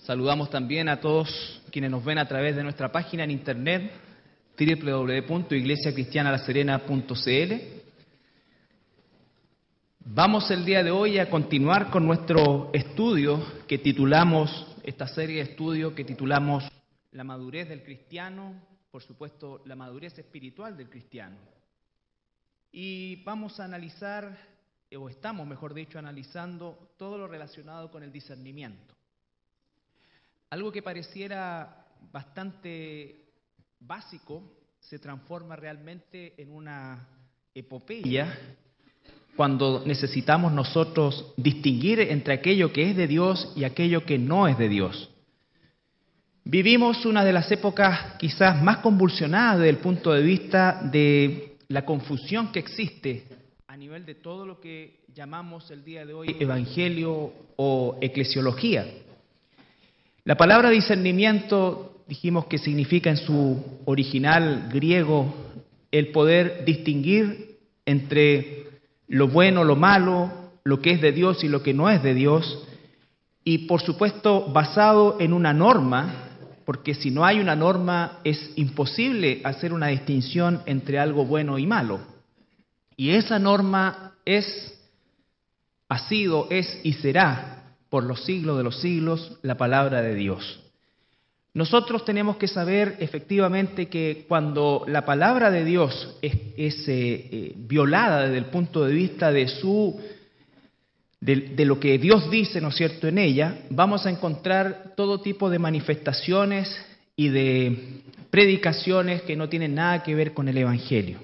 Saludamos también a todos quienes nos ven a través de nuestra página en internet www.iglesiacristianalaserena.cl. Vamos el día de hoy a continuar con nuestro estudio que titulamos, esta serie de estudios que titulamos La madurez del cristiano, por supuesto la madurez espiritual del cristiano. Y vamos a analizar, o estamos mejor dicho analizando, todo lo relacionado con el discernimiento. Algo que pareciera bastante básico se transforma realmente en una epopeya cuando necesitamos nosotros distinguir entre aquello que es de Dios y aquello que no es de Dios. Vivimos una de las épocas quizás más convulsionadas desde el punto de vista de la confusión que existe a nivel de todo lo que llamamos el día de hoy evangelio o eclesiología. La palabra discernimiento, dijimos que significa en su original griego el poder distinguir entre lo bueno, lo malo, lo que es de Dios y lo que no es de Dios, y por supuesto basado en una norma, porque si no hay una norma es imposible hacer una distinción entre algo bueno y malo. Y esa norma ha sido, es y será por los siglos de los siglos la palabra de Dios. Nosotros tenemos que saber efectivamente que cuando la palabra de Dios es violada desde el punto de vista de lo que Dios dice, ¿no es cierto?, en ella, vamos a encontrar todo tipo de manifestaciones y de predicaciones que no tienen nada que ver con el Evangelio.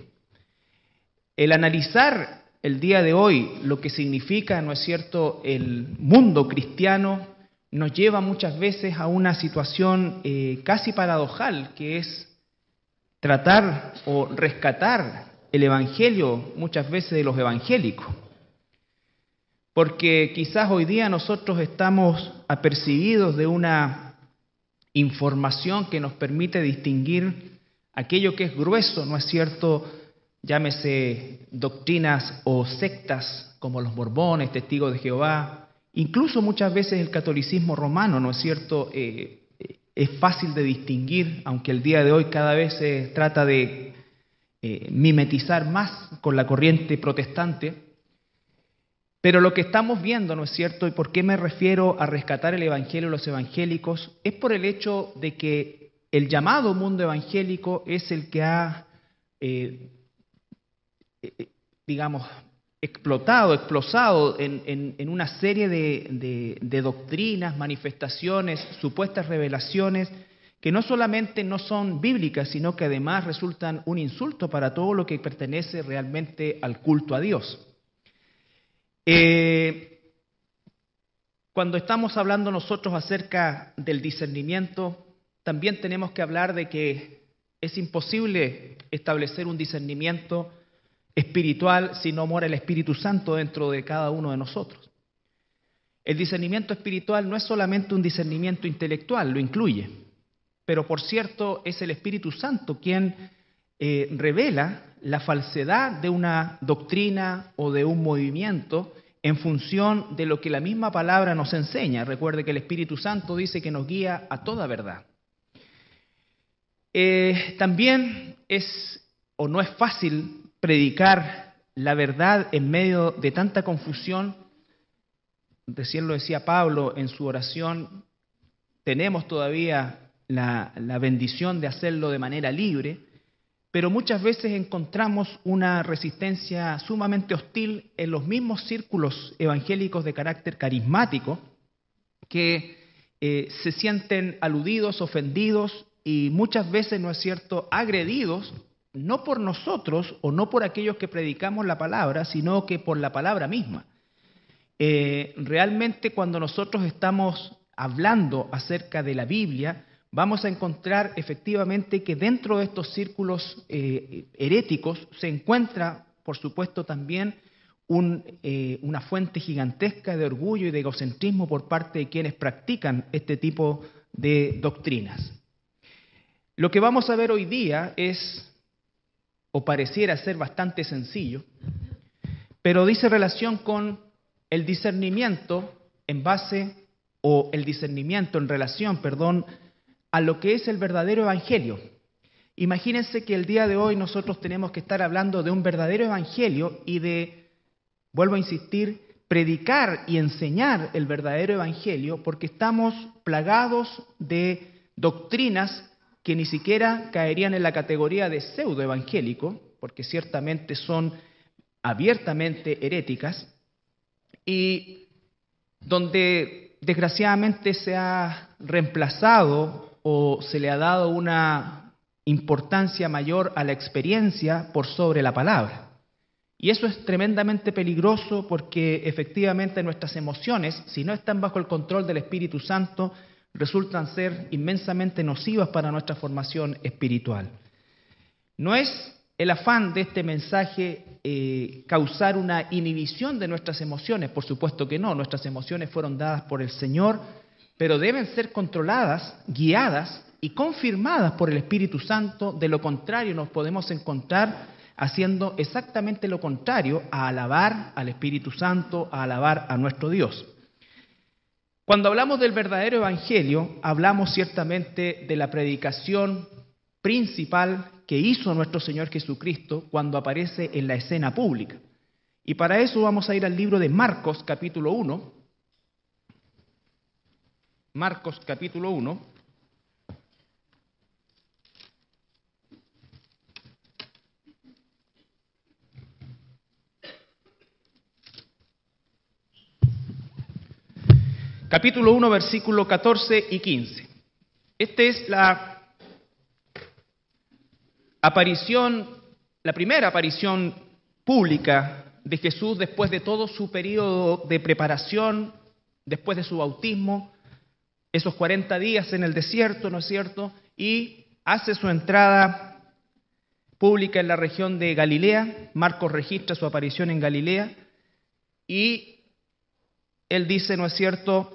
El analizar el día de hoy lo que significa, ¿no es cierto?, el mundo cristiano, nos lleva muchas veces a una situación casi paradojal, que es tratar o rescatar el Evangelio muchas veces de los evangélicos. Porque quizás hoy día nosotros estamos apercibidos de una información que nos permite distinguir aquello que es grueso, ¿no es cierto?, llámese doctrinas o sectas como los mormones, testigos de Jehová, incluso muchas veces el catolicismo romano, ¿no es cierto?, es fácil de distinguir, aunque el día de hoy cada vez se trata de mimetizar más con la corriente protestante. Pero lo que estamos viendo, ¿no es cierto?, y por qué me refiero a rescatar el Evangelio de los evangélicos, es por el hecho de que el llamado mundo evangélico es el que ha explosado en una serie de doctrinas, manifestaciones, supuestas revelaciones, que no solamente no son bíblicas, sino que además resultan un insulto para todo lo que pertenece realmente al culto a Dios. Cuando estamos hablando nosotros acerca del discernimiento, también tenemos que hablar de que es imposible establecer un discernimiento espiritual si no mora el Espíritu Santo dentro de cada uno de nosotros. El discernimiento espiritual no es solamente un discernimiento intelectual, lo incluye, pero por cierto es el Espíritu Santo quien revela la falsedad de una doctrina o de un movimiento en función de lo que la misma palabra nos enseña. Recuerde que el Espíritu Santo dice que nos guía a toda verdad. También no es fácil predicar la verdad en medio de tanta confusión. Recién lo decía Pablo en su oración, tenemos todavía la bendición de hacerlo de manera libre, pero muchas veces encontramos una resistencia sumamente hostil en los mismos círculos evangélicos de carácter carismático que se sienten aludidos, ofendidos y muchas veces, ¿no es cierto?, agredidos, no por nosotros o no por aquellos que predicamos la palabra, sino que por la palabra misma. Realmente cuando nosotros estamos hablando acerca de la Biblia, vamos a encontrar efectivamente que dentro de estos círculos heréticos se encuentra, por supuesto, también una fuente gigantesca de orgullo y de egocentrismo por parte de quienes practican este tipo de doctrinas. Lo que vamos a ver hoy día o pareciera ser bastante sencillo, pero dice relación con el discernimiento en base o el discernimiento en relación, a lo que es el verdadero evangelio. Imagínense que el día de hoy nosotros tenemos que estar hablando de un verdadero evangelio y de, vuelvo a insistir, predicar y enseñar el verdadero evangelio, porque estamos plagados de doctrinas que ni siquiera caerían en la categoría de pseudoevangélico, porque ciertamente son abiertamente heréticas, y donde desgraciadamente se ha reemplazado o se le ha dado una importancia mayor a la experiencia por sobre la palabra. Y eso es tremendamente peligroso porque efectivamente nuestras emociones, si no están bajo el control del Espíritu Santo, resultan ser inmensamente nocivas para nuestra formación espiritual. No es el afán de este mensaje causar una inhibición de nuestras emociones, por supuesto que no, nuestras emociones fueron dadas por el Señor, pero deben ser controladas, guiadas y confirmadas por el Espíritu Santo. De lo contrario nos podemos encontrar haciendo exactamente lo contrario a alabar al Espíritu Santo, a alabar a nuestro Dios. Cuando hablamos del verdadero evangelio, hablamos ciertamente de la predicación principal que hizo nuestro Señor Jesucristo cuando aparece en la escena pública. Y para eso vamos a ir al libro de Marcos, capítulo 1. Marcos, capítulo 1. Capítulo 1, versículo 14 y 15. Esta es la primera aparición pública de Jesús después de todo su periodo de preparación, después de su bautismo, esos 40 días en el desierto, ¿no es cierto? Y hace su entrada pública en la región de Galilea. Marcos registra su aparición en Galilea y él dice, ¿no es cierto?,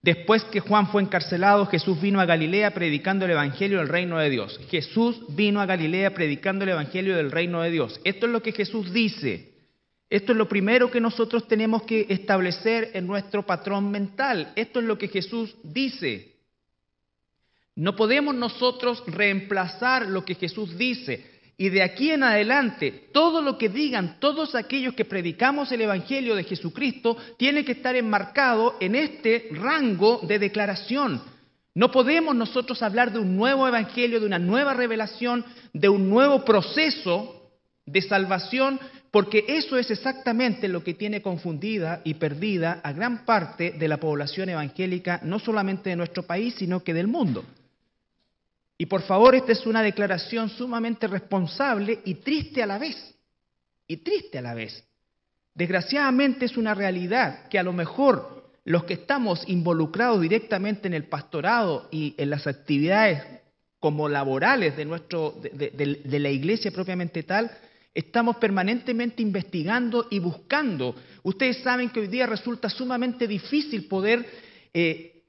después que Juan fue encarcelado, Jesús vino a Galilea predicando el evangelio del reino de Dios. Jesús vino a Galilea predicando el evangelio del reino de Dios. Esto es lo que Jesús dice. Esto es lo primero que nosotros tenemos que establecer en nuestro patrón mental. Esto es lo que Jesús dice. No podemos nosotros reemplazar lo que Jesús dice. Y de aquí en adelante, todo lo que digan todos aquellos que predicamos el Evangelio de Jesucristo tiene que estar enmarcado en este rango de declaración. No podemos nosotros hablar de un nuevo Evangelio, de una nueva revelación, de un nuevo proceso de salvación, porque eso es exactamente lo que tiene confundida y perdida a gran parte de la población evangélica, no solamente de nuestro país, sino que del mundo. Y por favor, esta es una declaración sumamente responsable y triste a la vez. Y triste a la vez. Desgraciadamente es una realidad que a lo mejor los que estamos involucrados directamente en el pastorado y en las actividades como laborales de la iglesia propiamente tal, estamos permanentemente investigando y buscando. Ustedes saben que hoy día resulta sumamente difícil poder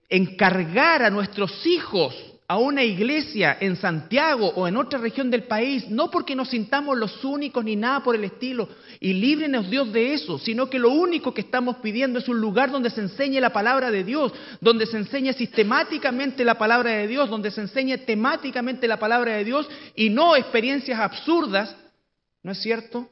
encargar a nuestros hijos a una iglesia en Santiago o en otra región del país, no porque nos sintamos los únicos ni nada por el estilo, y líbrenos Dios de eso, sino que lo único que estamos pidiendo es un lugar donde se enseñe la palabra de Dios, donde se enseñe sistemáticamente la palabra de Dios, donde se enseñe temáticamente la palabra de Dios y no experiencias absurdas, ¿no es cierto?,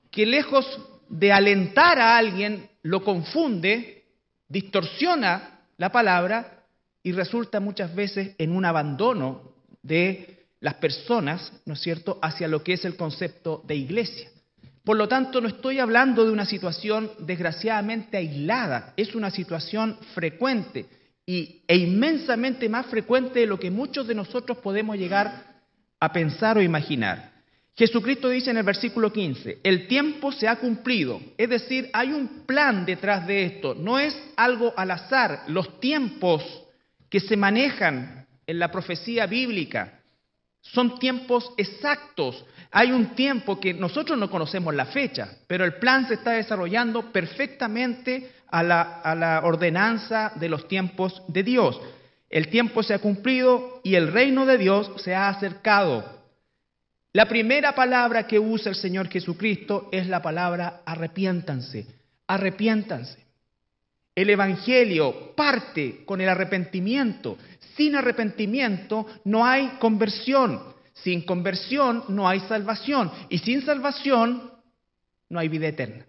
que lejos de alentar a alguien, lo confunde, distorsiona la palabra y resulta muchas veces en un abandono de las personas, ¿no es cierto?, hacia lo que es el concepto de iglesia. Por lo tanto, no estoy hablando de una situación desgraciadamente aislada, es una situación frecuente e inmensamente más frecuente de lo que muchos de nosotros podemos llegar a pensar o imaginar. Jesucristo dice en el versículo 15, el tiempo se ha cumplido, es decir, hay un plan detrás de esto, no es algo al azar, los tiempos que se manejan en la profecía bíblica son tiempos exactos. Hay un tiempo que nosotros no conocemos la fecha, pero el plan se está desarrollando perfectamente a la ordenanza de los tiempos de Dios. El tiempo se ha cumplido y el reino de Dios se ha acercado. La primera palabra que usa el Señor Jesucristo es la palabra arrepiéntanse. Arrepiéntanse. El Evangelio parte con el arrepentimiento. Sin arrepentimiento no hay conversión. Sin conversión no hay salvación. Y sin salvación no hay vida eterna.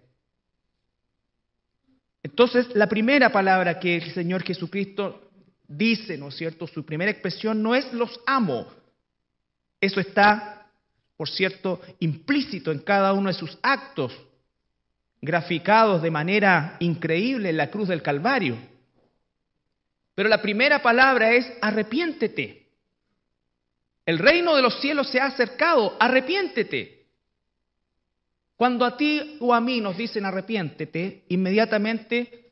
Entonces, la primera palabra que el Señor Jesucristo dice, ¿no es cierto? Su primera expresión no es los amo. Eso está, por cierto, implícito en cada uno de sus actos, graficados de manera increíble en la cruz del Calvario. Pero la primera palabra es arrepiéntete. El reino de los cielos se ha acercado, arrepiéntete. Cuando a ti o a mí nos dicen arrepiéntete, inmediatamente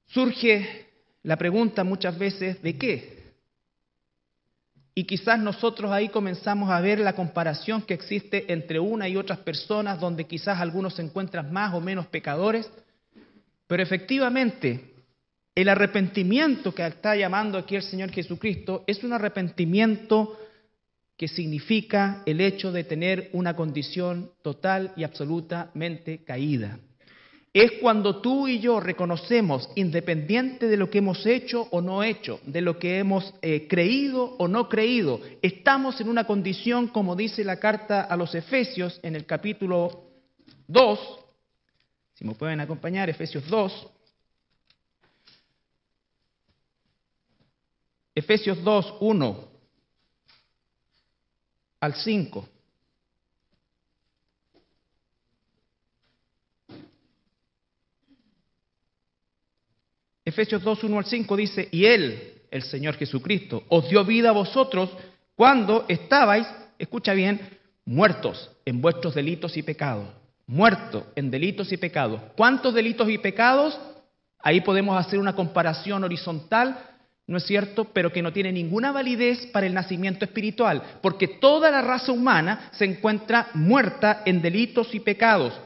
surge la pregunta muchas veces ¿de qué? Y quizás nosotros ahí comenzamos a ver la comparación que existe entre una y otras personas, donde quizás algunos se encuentran más o menos pecadores, pero efectivamente el arrepentimiento que está llamando aquí el Señor Jesucristo es un arrepentimiento que significa el hecho de tener una condición total y absolutamente caída. Es cuando tú y yo reconocemos, independiente de lo que hemos hecho o no hecho, de lo que hemos creído o no creído, estamos en una condición, como dice la carta a los Efesios en el capítulo 2, si me pueden acompañar, Efesios 2. Efesios 2, 1 al 5. Efesios 2, 1 al 5 dice, y Él, el Señor Jesucristo, os dio vida a vosotros cuando estabais, escucha bien, muertos en vuestros delitos y pecados. Muertos en delitos y pecados. ¿Cuántos delitos y pecados? Ahí podemos hacer una comparación horizontal, ¿no es cierto?, pero que no tiene ninguna validez para el nacimiento espiritual, porque toda la raza humana se encuentra muerta en delitos y pecados.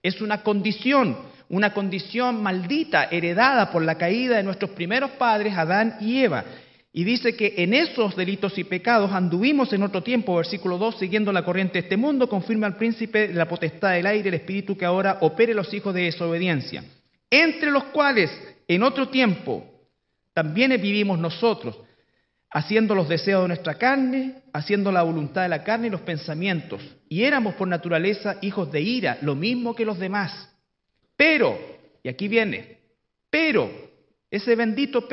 Es una condición maldita, heredada por la caída de nuestros primeros padres, Adán y Eva. Y dice que en esos delitos y pecados anduvimos en otro tiempo, versículo 2, siguiendo la corriente de este mundo, conforme al príncipe de la potestad del aire, el espíritu que ahora opere los hijos de desobediencia, entre los cuales en otro tiempo también vivimos nosotros, haciendo los deseos de nuestra carne, haciendo la voluntad de la carne y los pensamientos. Y éramos por naturaleza hijos de ira, lo mismo que los demás. Pero, y aquí viene, pero, ese bendito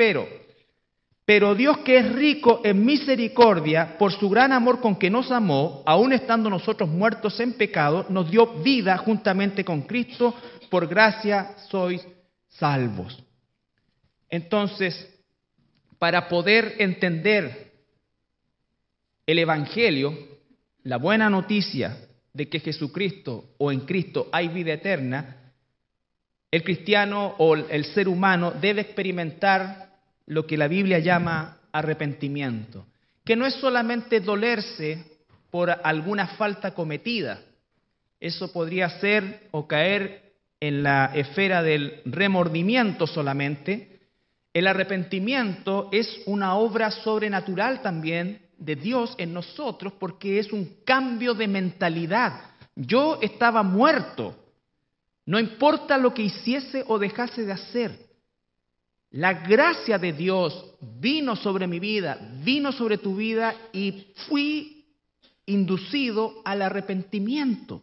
pero Dios que es rico en misericordia, por su gran amor con que nos amó, aun estando nosotros muertos en pecado, nos dio vida juntamente con Cristo, por gracia sois salvos. Entonces, para poder entender el Evangelio, la buena noticia de que Jesucristo o en Cristo hay vida eterna, el cristiano o el ser humano debe experimentar lo que la Biblia llama arrepentimiento, que no es solamente dolerse por alguna falta cometida. Eso podría ser o caer en la esfera del remordimiento solamente. El arrepentimiento es una obra sobrenatural también de Dios en nosotros, porque es un cambio de mentalidad. Yo estaba muerto, no importa lo que hiciese o dejase de hacer. La gracia de Dios vino sobre mi vida, vino sobre tu vida y fui inducido al arrepentimiento,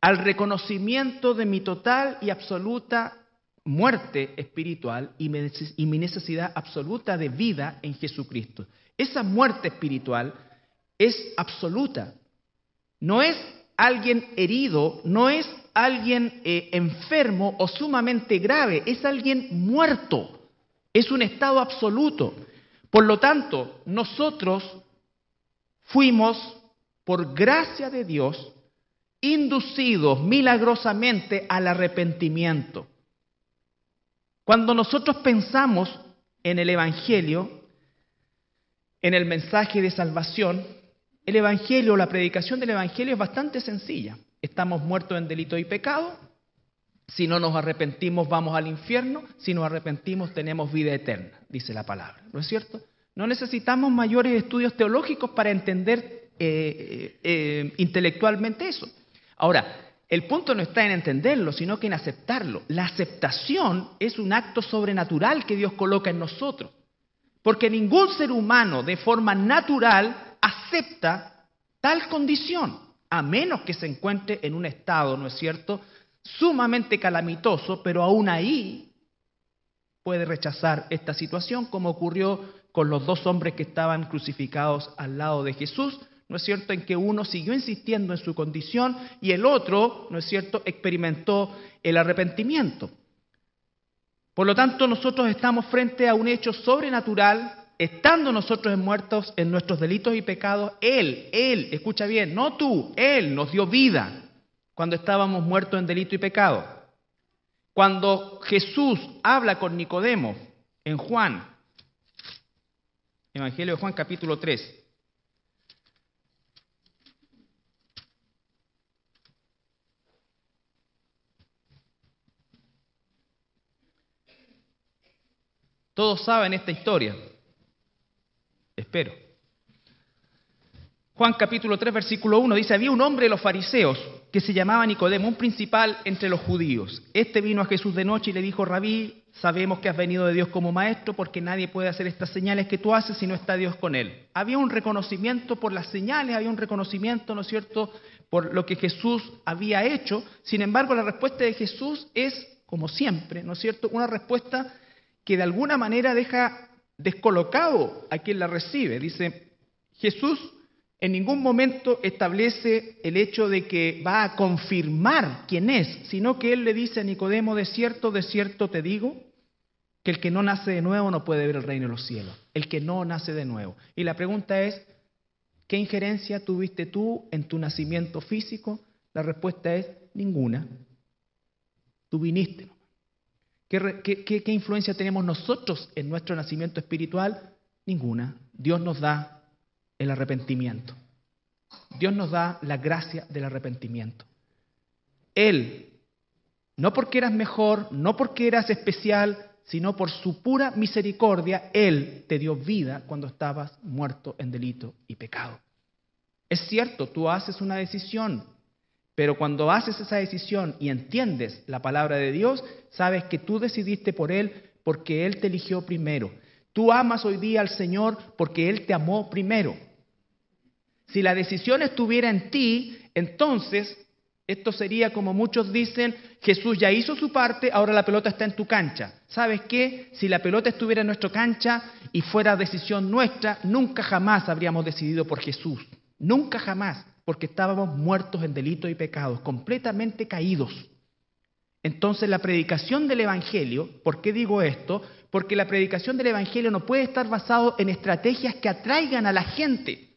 al reconocimiento de mi total y absoluta muerte espiritual y mi necesidad absoluta de vida en Jesucristo. Esa muerte espiritual es absoluta. No es alguien herido, no es alguien enfermo o sumamente grave, es alguien muerto. Es un estado absoluto. Por lo tanto, nosotros fuimos, por gracia de Dios, inducidos milagrosamente al arrepentimiento. Cuando nosotros pensamos en el Evangelio, en el mensaje de salvación, el Evangelio, la predicación del Evangelio es bastante sencilla. Estamos muertos en delito y pecado. Si no nos arrepentimos, vamos al infierno. Si nos arrepentimos, tenemos vida eterna, dice la palabra. ¿No es cierto? No necesitamos mayores estudios teológicos para entender intelectualmente eso. Ahora, El punto no está en entenderlo, sino que en aceptarlo. La aceptación es un acto sobrenatural que Dios coloca en nosotros. Porque ningún ser humano de forma natural acepta tal condición, a menos que se encuentre en un estado, ¿no es cierto?, sumamente calamitoso, pero aún ahí puede rechazar esta situación, como ocurrió con los dos hombres que estaban crucificados al lado de Jesús, ¿no es cierto?, en que uno siguió insistiendo en su condición y el otro, ¿no es cierto?, experimentó el arrepentimiento. Por lo tanto, nosotros estamos frente a un hecho sobrenatural, estando nosotros muertos en nuestros delitos y pecados. Él, escucha bien, no tú, Él nos dio vida cuando estábamos muertos en delito y pecado. Cuando Jesús habla con Nicodemo en Juan, Evangelio de Juan capítulo 3, todos saben esta historia, espero. Juan capítulo 3, versículo 1 dice: había un hombre de los fariseos que se llamaba Nicodemo, un principal entre los judíos. Este vino a Jesús de noche y le dijo: Rabí, sabemos que has venido de Dios como maestro, porque nadie puede hacer estas señales que tú haces si no está Dios con él. Había un reconocimiento por las señales, había un reconocimiento, ¿no es cierto?, por lo que Jesús había hecho. Sin embargo, la respuesta de Jesús es, como siempre, ¿no es cierto?, una respuesta que de alguna manera deja descolocado a quien la recibe. Dice, Jesús en ningún momento establece el hecho de que va a confirmar quién es, sino que él le dice a Nicodemo: de cierto te digo, que el que no nace de nuevo no puede ver el reino de los cielos. El que no nace de nuevo. Y la pregunta es, ¿qué injerencia tuviste tú en tu nacimiento físico? La respuesta es ninguna. Tú viniste. ¿Qué influencia tenemos nosotros en nuestro nacimiento espiritual? Ninguna. Dios nos da el arrepentimiento. Dios nos da la gracia del arrepentimiento. Él, no porque eras mejor, no porque eras especial, sino por su pura misericordia, Él te dio vida cuando estabas muerto en delito y pecado. Es cierto, tú haces una decisión, pero cuando haces esa decisión y entiendes la palabra de Dios, sabes que tú decidiste por Él porque Él te eligió primero. Tú amas hoy día al Señor porque Él te amó primero. Si la decisión estuviera en ti, entonces esto sería como muchos dicen: Jesús ya hizo su parte, ahora la pelota está en tu cancha. ¿Sabes qué? Si la pelota estuviera en nuestra cancha y fuera decisión nuestra, nunca jamás habríamos decidido por Jesús. Nunca jamás, porque estábamos muertos en delitos y pecados, completamente caídos. Entonces la predicación del Evangelio, ¿por qué digo esto? Porque la predicación del Evangelio no puede estar basado en estrategias que atraigan a la gente.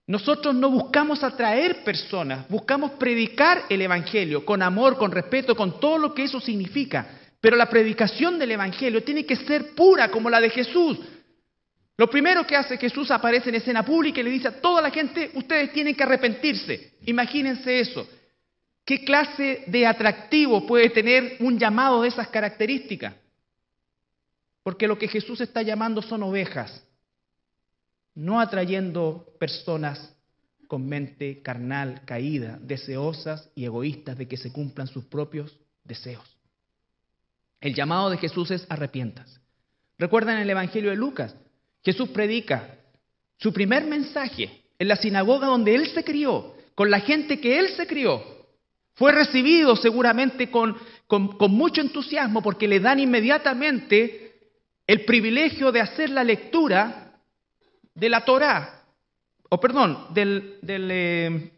Nosotros no buscamos atraer personas, buscamos predicar el Evangelio con amor, con respeto, con todo lo que eso significa. Pero la predicación del Evangelio tiene que ser pura como la de Jesús. Lo primero que hace Jesús, aparece en escena pública y le dice a toda la gente: ustedes tienen que arrepentirse. Imagínense eso. ¿Qué clase de atractivo puede tener un llamado de esas características? Porque lo que Jesús está llamando son ovejas, no atrayendo personas con mente carnal, caída, deseosas y egoístas de que se cumplan sus propios deseos. El llamado de Jesús es: arrepiéntanse. Recuerdan el Evangelio de Lucas, Jesús predica su primer mensaje en la sinagoga donde Él se crió, con la gente que Él se crió. Fue recibido seguramente con mucho entusiasmo, porque le dan inmediatamente el privilegio de hacer la lectura de la Torá, del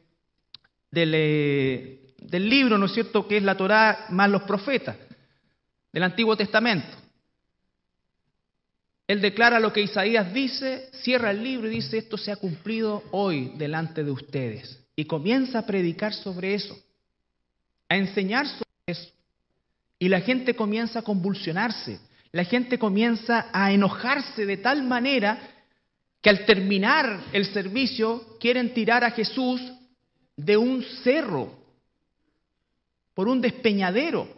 libro, ¿no es cierto?, que es la Torá más los profetas, del Antiguo Testamento. Él declara lo que Isaías dice, cierra el libro y dice: esto se ha cumplido hoy delante de ustedes. Y comienza a predicar sobre eso, a enseñar sobre eso. Y la gente comienza a convulsionarse, la gente comienza a enojarse de tal manera que al terminar el servicio quieren tirar a Jesús de un cerro, por un despeñadero.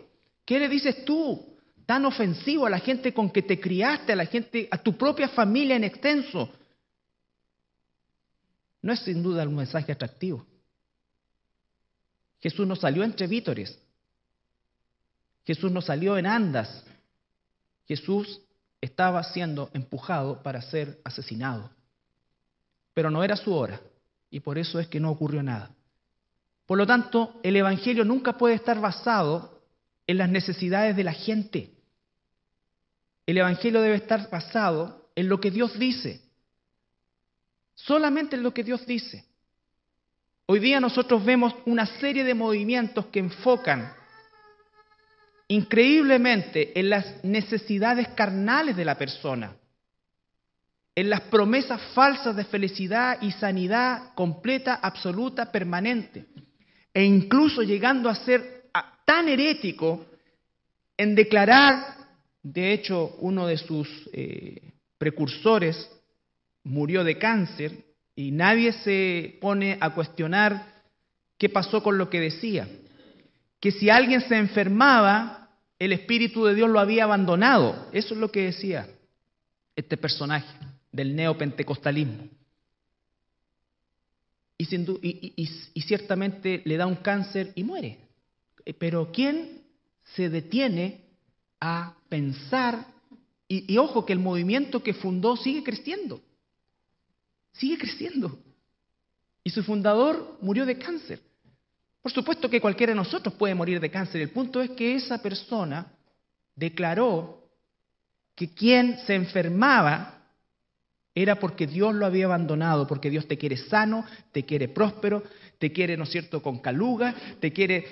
¿Qué le dices tú, tan ofensivo a la gente con que te criaste, a la gente, a tu propia familia en extenso? No es sin duda un mensaje atractivo. Jesús no salió entre vítores. Jesús no salió en andas. Jesús estaba siendo empujado para ser asesinado. Pero no era su hora, y por eso es que no ocurrió nada. Por lo tanto, el Evangelio nunca puede estar basado en las necesidades de la gente. El Evangelio debe estar basado en lo que Dios dice. Solamente en lo que Dios dice. Hoy día nosotros vemos una serie de movimientos que enfocan increíblemente en las necesidades carnales de la persona, en las promesas falsas de felicidad y sanidad completa, absoluta, permanente, e incluso llegando a ser tan herético en declarar, de hecho, uno de sus precursores murió de cáncer y nadie se pone a cuestionar qué pasó con lo que decía, que si alguien se enfermaba, el Espíritu de Dios lo había abandonado. Eso es lo que decía este personaje del neopentecostalismo. Y ciertamente le da un cáncer y muere. Pero ¿quién se detiene a pensar? Y ojo, que el movimiento que fundó sigue creciendo. Sigue creciendo. Y su fundador murió de cáncer. Por supuesto que cualquiera de nosotros puede morir de cáncer. El punto es que esa persona declaró que quien se enfermaba era porque Dios lo había abandonado, porque Dios te quiere sano, te quiere próspero, te quiere, ¿no es cierto?, con caluga, te quiere...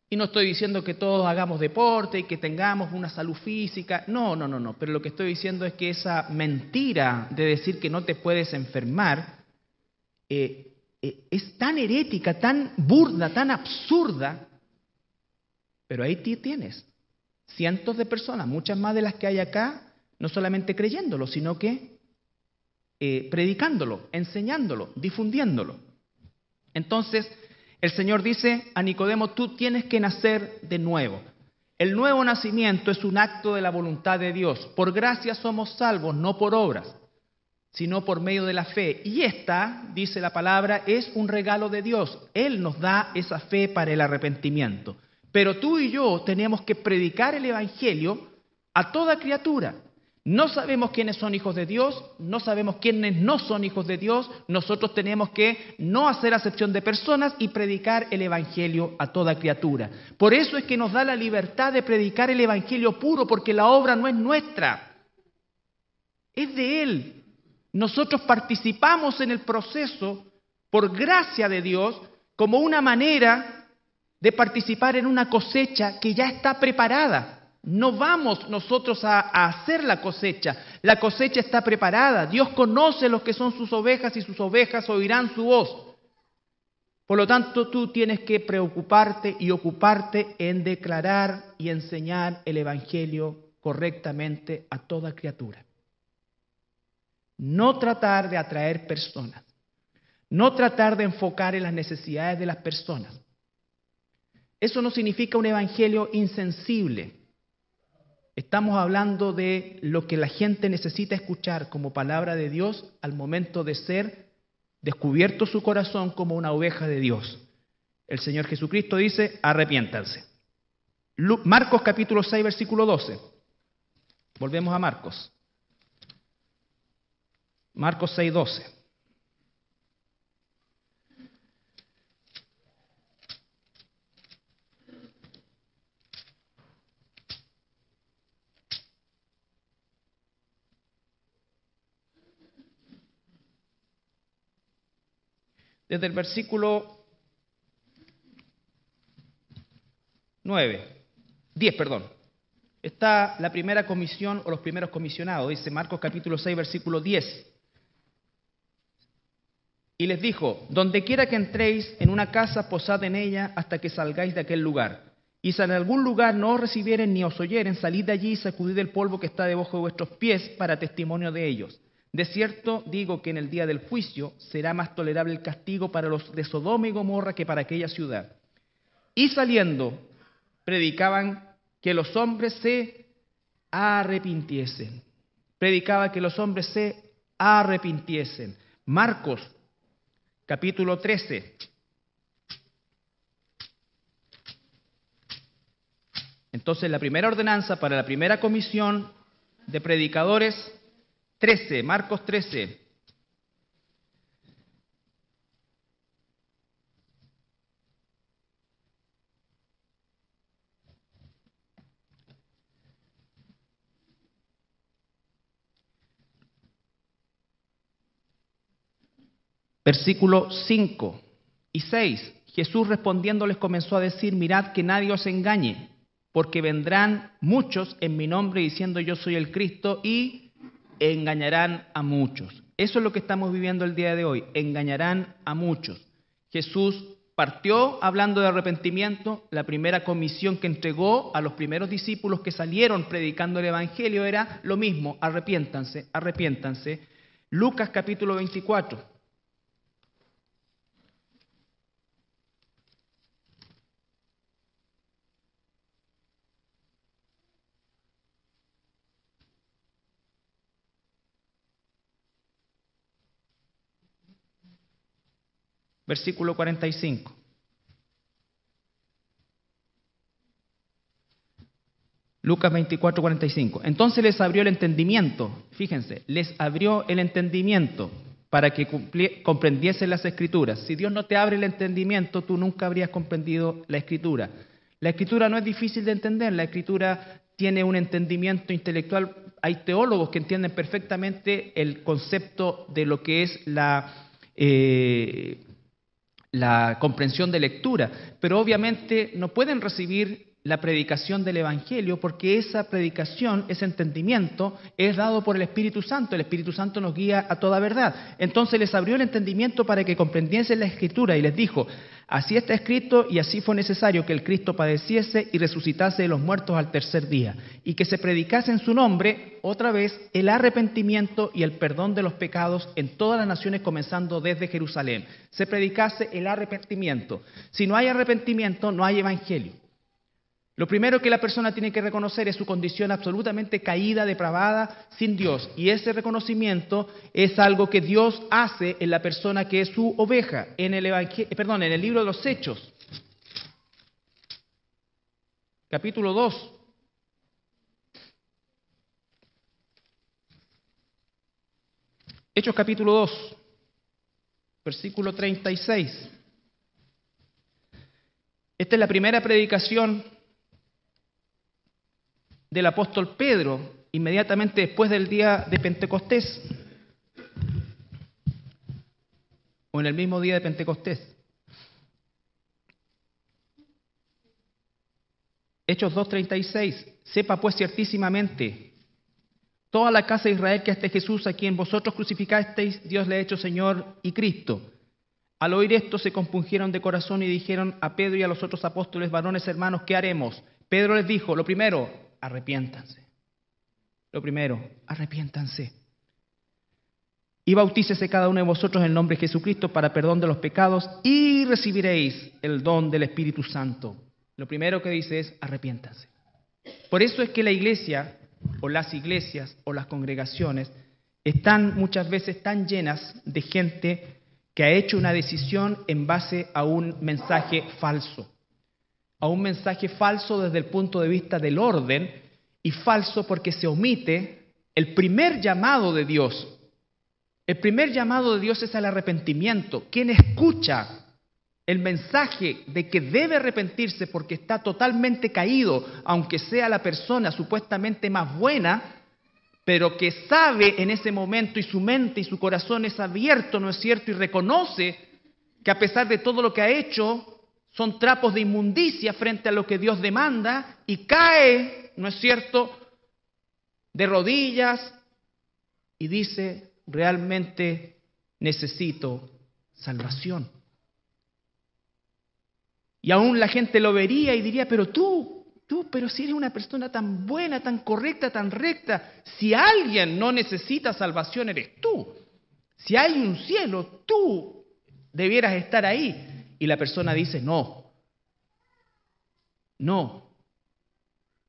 Y no estoy diciendo que todos hagamos deporte y que tengamos una salud física. No. Pero lo que estoy diciendo es que esa mentira de decir que no te puedes enfermar es tan herética, tan burda, tan absurda. Pero ahí tienes cientos de personas, muchas más de las que hay acá, no solamente creyéndolo, sino que predicándolo, enseñándolo, difundiéndolo. Entonces, el Señor dice a Nicodemo, tú tienes que nacer de nuevo. El nuevo nacimiento es un acto de la voluntad de Dios. Por gracia somos salvos, no por obras, sino por medio de la fe. Y esta, dice la palabra, es un regalo de Dios. Él nos da esa fe para el arrepentimiento. Pero tú y yo tenemos que predicar el Evangelio a toda criatura. No sabemos quiénes son hijos de Dios, no sabemos quiénes no son hijos de Dios. Nosotros tenemos que no hacer acepción de personas y predicar el Evangelio a toda criatura. Por eso es que nos da la libertad de predicar el Evangelio puro, porque la obra no es nuestra, es de Él. Nosotros participamos en el proceso por gracia de Dios como una manera de participar en una cosecha que ya está preparada. No vamos nosotros a hacer la cosecha está preparada. Dios conoce los que son sus ovejas y sus ovejas oirán su voz. Por lo tanto, tú tienes que preocuparte y ocuparte en declarar y enseñar el Evangelio correctamente a toda criatura. No tratar de atraer personas, no tratar de enfocar en las necesidades de las personas. Eso no significa un evangelio insensible. Estamos hablando de lo que la gente necesita escuchar como palabra de Dios al momento de ser descubierto su corazón como una oveja de Dios. El Señor Jesucristo dice, arrepiéntanse. Marcos capítulo 6, versículo 12. Volvemos a Marcos. Marcos 6, 12. Desde el versículo 10, está la primera comisión o los primeros comisionados, dice Marcos capítulo 6, versículo 10. Y les dijo, donde quiera que entréis en una casa, posad en ella hasta que salgáis de aquel lugar. Y si en algún lugar no os recibieren ni os oyeren, salid de allí y sacudid el polvo que está debajo de vuestros pies para testimonio de ellos. De cierto digo que en el día del juicio será más tolerable el castigo para los de Sodoma y Gomorra que para aquella ciudad. Y saliendo, predicaban que los hombres se arrepintiesen. Predicaba que los hombres se arrepintiesen. Marcos, capítulo 13. Entonces, la primera ordenanza para la primera comisión de predicadores, 13, Marcos 13. Versículos 5 y 6. Jesús respondiendo les comenzó a decir: mirad que nadie os engañe, porque vendrán muchos en mi nombre diciendo yo soy el Cristo y engañarán a muchos. Eso es lo que estamos viviendo el día de hoy, engañarán a muchos. Jesús partió hablando de arrepentimiento. La primera comisión que entregó a los primeros discípulos que salieron predicando el Evangelio era lo mismo: arrepiéntanse, arrepiéntanse. Lucas capítulo 24. Versículo 45. Lucas 24, 45. Entonces les abrió el entendimiento, fíjense, les abrió el entendimiento para que comprendiesen las Escrituras. Si Dios no te abre el entendimiento, tú nunca habrías comprendido la Escritura. La Escritura no es difícil de entender, la Escritura tiene un entendimiento intelectual. Hay teólogos que entienden perfectamente el concepto de lo que es la comprensión de lectura, pero obviamente no pueden recibir la predicación del Evangelio porque esa predicación, ese entendimiento es dado por el Espíritu Santo. El Espíritu Santo nos guía a toda verdad. Entonces les abrió el entendimiento para que comprendiesen la Escritura y les dijo: así está escrito y así fue necesario que el Cristo padeciese y resucitase de los muertos al tercer día, y que se predicase en su nombre, otra vez, el arrepentimiento y el perdón de los pecados en todas las naciones, comenzando desde Jerusalén. Se predicase el arrepentimiento. Si no hay arrepentimiento, no hay evangelio. Lo primero que la persona tiene que reconocer es su condición absolutamente caída, depravada, sin Dios. Y ese reconocimiento es algo que Dios hace en la persona que es su oveja. En el libro de los Hechos, capítulo 2. Hechos capítulo 2, versículo 36. Esta es la primera predicación del apóstol Pedro, inmediatamente después del día de Pentecostés, o en el mismo día de Pentecostés. Hechos 2:36. Sepa pues ciertísimamente toda la casa de Israel que este Jesús a quien vosotros crucificasteis, Dios le ha hecho Señor y Cristo. Al oír esto se compungieron de corazón y dijeron a Pedro y a los otros apóstoles: varones hermanos, ¿qué haremos? Pedro les dijo: lo primero, arrepiéntanse. Lo primero, arrepiéntanse. Y bautícese cada uno de vosotros en el nombre de Jesucristo para perdón de los pecados y recibiréis el don del Espíritu Santo. Lo primero que dice es arrepiéntanse. Por eso es que la iglesia, o las iglesias, o las congregaciones, están muchas veces tan llenas de gente que ha hecho una decisión en base a un mensaje falso. A un mensaje falso desde el punto de vista del orden, y falso porque se omite el primer llamado de Dios. El primer llamado de Dios es al arrepentimiento. Quien escucha el mensaje de que debe arrepentirse porque está totalmente caído, aunque sea la persona supuestamente más buena, pero que sabe en ese momento y su mente y su corazón es abierto, ¿no es cierto? Y reconoce que a pesar de todo lo que ha hecho, son trapos de inmundicia frente a lo que Dios demanda, y cae, ¿no es cierto?, de rodillas y dice: realmente necesito salvación. Y aún la gente lo vería y diría: pero pero si eres una persona tan buena, tan correcta, tan recta, si alguien no necesita salvación eres tú. Si hay un cielo, tú debieras estar ahí. Y la persona dice: no,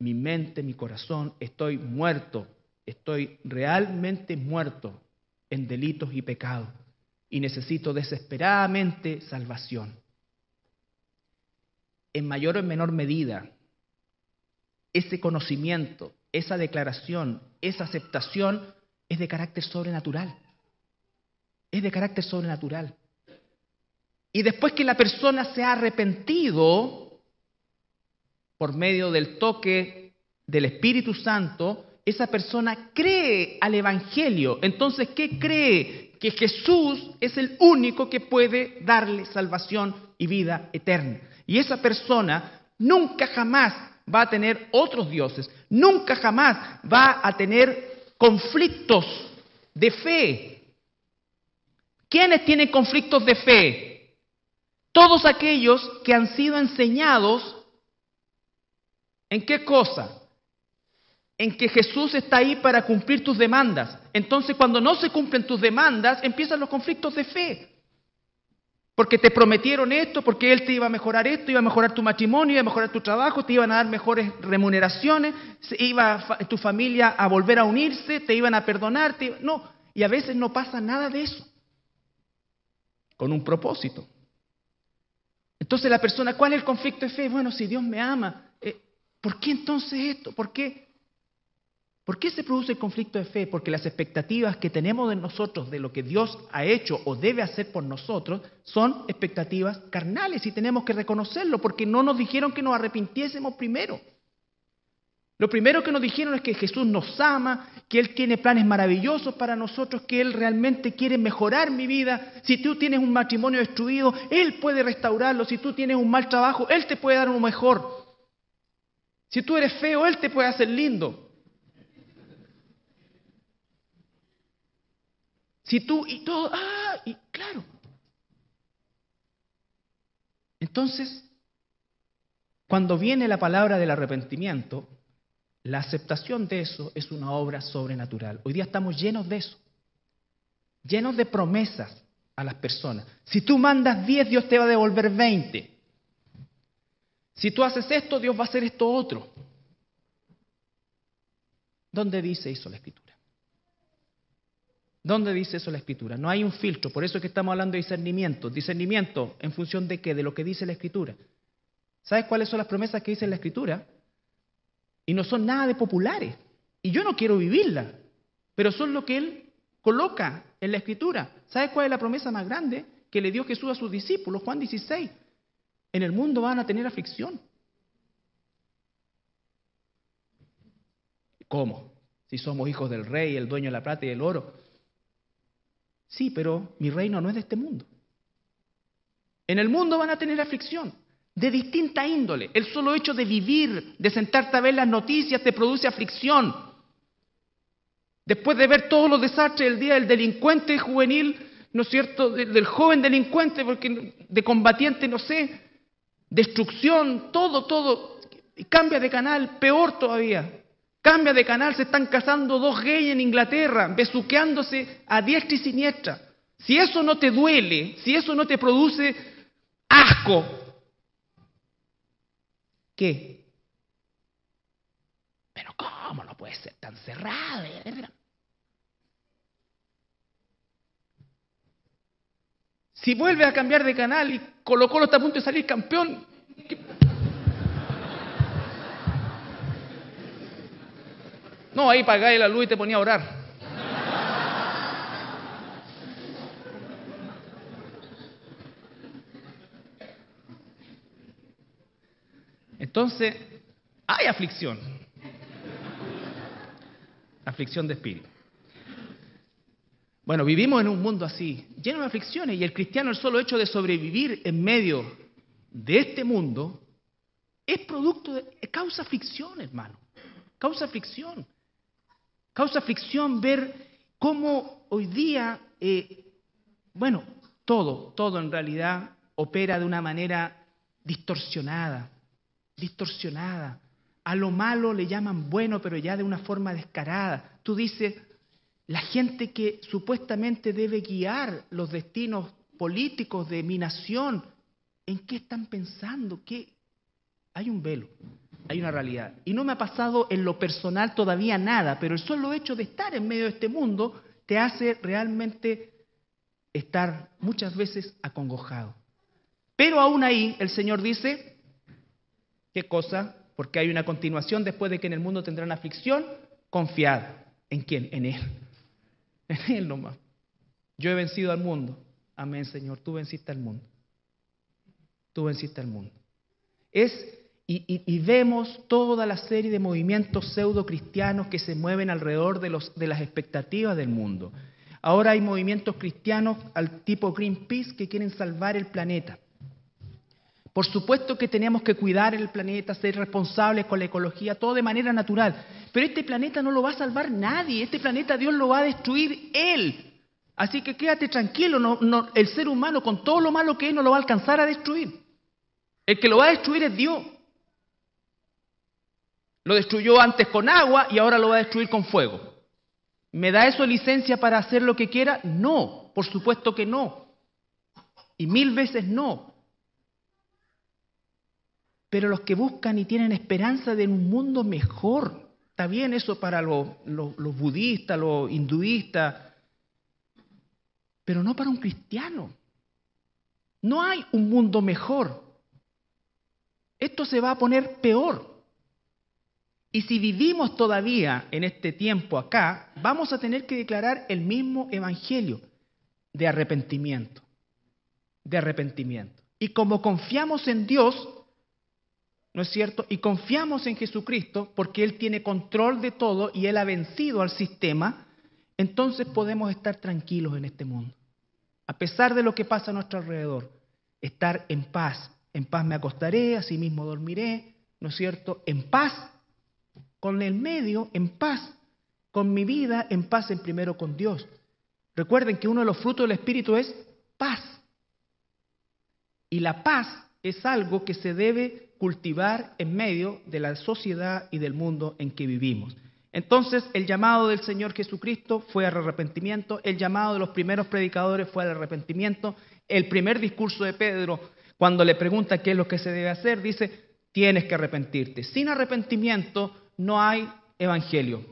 mi mente, mi corazón, estoy muerto, estoy realmente muerto en delitos y pecados. y necesito desesperadamente salvación. En mayor o en menor medida, ese conocimiento, esa declaración, esa aceptación es de carácter sobrenatural. Es de carácter sobrenatural. Y después que la persona se ha arrepentido por medio del toque del Espíritu Santo, esa persona cree al Evangelio. Entonces, ¿qué cree? Que Jesús es el único que puede darle salvación y vida eterna. Y esa persona nunca jamás va a tener otros dioses, nunca jamás va a tener conflictos de fe. ¿Quiénes tienen conflictos de fe? Todos aquellos que han sido enseñados ¿en qué cosa? En que Jesús está ahí para cumplir tus demandas. Entonces, cuando no se cumplen tus demandas, empiezan los conflictos de fe. Porque te prometieron esto, porque Él te iba a mejorar esto, iba a mejorar tu matrimonio, iba a mejorar tu trabajo, te iban a dar mejores remuneraciones, iba tu familia a volver a unirse, te iban a perdonar. No, y a veces no pasa nada de eso. Con un propósito. Entonces la persona, ¿cuál es el conflicto de fe? Bueno, si Dios me ama, ¿por qué entonces esto? ¿Por qué? ¿Por qué se produce el conflicto de fe? Porque las expectativas que tenemos de nosotros, de lo que Dios ha hecho o debe hacer por nosotros, son expectativas carnales y tenemos que reconocerlo porque no nos dijeron que nos arrepintiésemos primero. Lo primero que nos dijeron es que Jesús nos ama, que Él tiene planes maravillosos para nosotros, que Él realmente quiere mejorar mi vida. Si tú tienes un matrimonio destruido, Él puede restaurarlo. Si tú tienes un mal trabajo, Él te puede dar uno mejor. Si tú eres feo, Él te puede hacer lindo. Si tú y todo, y claro. Entonces, cuando viene la palabra del arrepentimiento, la aceptación de eso es una obra sobrenatural. Hoy día estamos llenos de eso, llenos de promesas a las personas. Si tú mandas 10, Dios te va a devolver 20. Si tú haces esto, Dios va a hacer esto otro. ¿Dónde dice eso la Escritura? ¿Dónde dice eso la Escritura? No hay un filtro, por eso es que estamos hablando de discernimiento. ¿Discernimiento en función de qué? De lo que dice la Escritura. ¿Sabes cuáles son las promesas que dice la Escritura? Y no son nada de populares. Y yo no quiero vivirlas, pero son lo que Él coloca en la Escritura. ¿Sabes cuál es la promesa más grande que le dio Jesús a sus discípulos? Juan 16. En el mundo van a tener aflicción. ¿Cómo? Si somos hijos del Rey, el dueño de la plata y del oro. Sí, pero mi reino no es de este mundo. En el mundo van a tener aflicción, de distinta índole. El solo hecho de vivir, de sentarte a ver las noticias, te produce aflicción. Después de ver todos los desastres del día del delincuente juvenil, ¿no es cierto?, del joven delincuente, porque de combatiente, no sé, destrucción, todo. Y cambia de canal, peor todavía. Cambia de canal, se están casando 2 gays en Inglaterra, besuqueándose a diestra y siniestra. Si eso no te duele, si eso no te produce asco, ¿qué? Pero ¿cómo no puede ser tan cerrado? Si vuelve a cambiar de canal y Colo-Colo está a punto de salir campeón, ¿qué? No, ahí pagáis la luz y te ponía a orar. Entonces, hay aflicción. Aflicción de espíritu. Bueno, vivimos en un mundo así, lleno de aflicciones, y el cristiano, el solo hecho de sobrevivir en medio de este mundo, es causa aflicción, hermano. Causa aflicción. Causa aflicción ver cómo hoy día, todo en realidad opera de una manera distorsionada. A lo malo le llaman bueno, pero ya de una forma descarada. Tú dices, la gente que supuestamente debe guiar los destinos políticos de mi nación, ¿en qué están pensando? Hay un velo, hay una realidad. Y no me ha pasado en lo personal todavía nada, pero el solo hecho de estar en medio de este mundo te hace realmente estar muchas veces acongojado. Pero aún ahí el Señor dice, ¿qué cosa? Porque hay una continuación después de que en el mundo tendrán aflicción, confiad. ¿En quién? En Él. En Él nomás. Yo he vencido al mundo. Amén, Señor, tú venciste al mundo. Tú venciste al mundo. Y vemos toda la serie de movimientos pseudo cristianos que se mueven alrededor de las expectativas del mundo. Ahora hay movimientos cristianos al tipo Greenpeace que quieren salvar el planeta. Por supuesto que tenemos que cuidar el planeta, ser responsables con la ecología, todo de manera natural. Pero este planeta no lo va a salvar nadie. Este planeta Dios lo va a destruir Él. Así que quédate tranquilo, el ser humano con todo lo malo que es no lo va a alcanzar a destruir. El que lo va a destruir es Dios. Lo destruyó antes con agua y ahora lo va a destruir con fuego. ¿Me da eso licencia para hacer lo que quiera? No, por supuesto que no. Y 1000 veces no. Pero los que buscan y tienen esperanza de un mundo mejor, está bien eso para los budistas, los hinduistas, pero no para un cristiano. No hay un mundo mejor. Esto se va a poner peor. Y si vivimos todavía en este tiempo acá, vamos a tener que declarar el mismo evangelio de arrepentimiento. De arrepentimiento. Y como confiamos en Dios, ¿no es cierto? Y confiamos en Jesucristo porque Él tiene control de todo y Él ha vencido al sistema, entonces podemos estar tranquilos en este mundo. A pesar de lo que pasa a nuestro alrededor, estar en paz. En paz me acostaré, así mismo dormiré, ¿no es cierto? En paz, con el medio, en paz, con mi vida, en paz en primero con Dios. Recuerden que uno de los frutos del Espíritu es paz. Y la paz es algo que se debe cultivar en medio de la sociedad y del mundo en que vivimos. Entonces, el llamado del Señor Jesucristo fue al arrepentimiento, el llamado de los primeros predicadores fue al arrepentimiento, el primer discurso de Pedro, cuando le pregunta qué es lo que se debe hacer, dice, tienes que arrepentirte. Sin arrepentimiento no hay evangelio,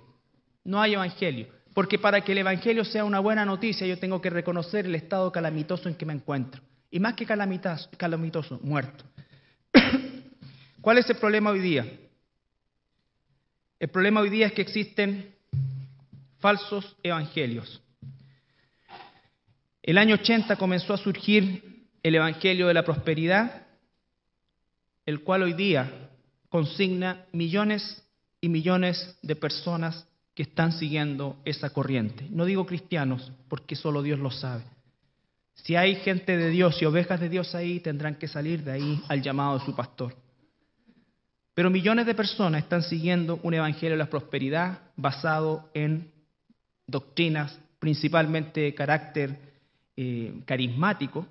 no hay evangelio, porque para que el evangelio sea una buena noticia yo tengo que reconocer el estado calamitoso en que me encuentro, y más que calamitoso, muerto. ¿Cuál es el problema hoy día? El problema hoy día es que existen falsos evangelios. El año 80 comenzó a surgir el evangelio de la prosperidad, el cual hoy día consigna millones y millones de personas que están siguiendo esa corriente. No digo cristianos, porque solo Dios lo sabe. Si hay gente de Dios y ovejas de Dios ahí, tendrán que salir de ahí al llamado de su pastor. Pero millones de personas están siguiendo un evangelio de la prosperidad basado en doctrinas principalmente de carácter carismático,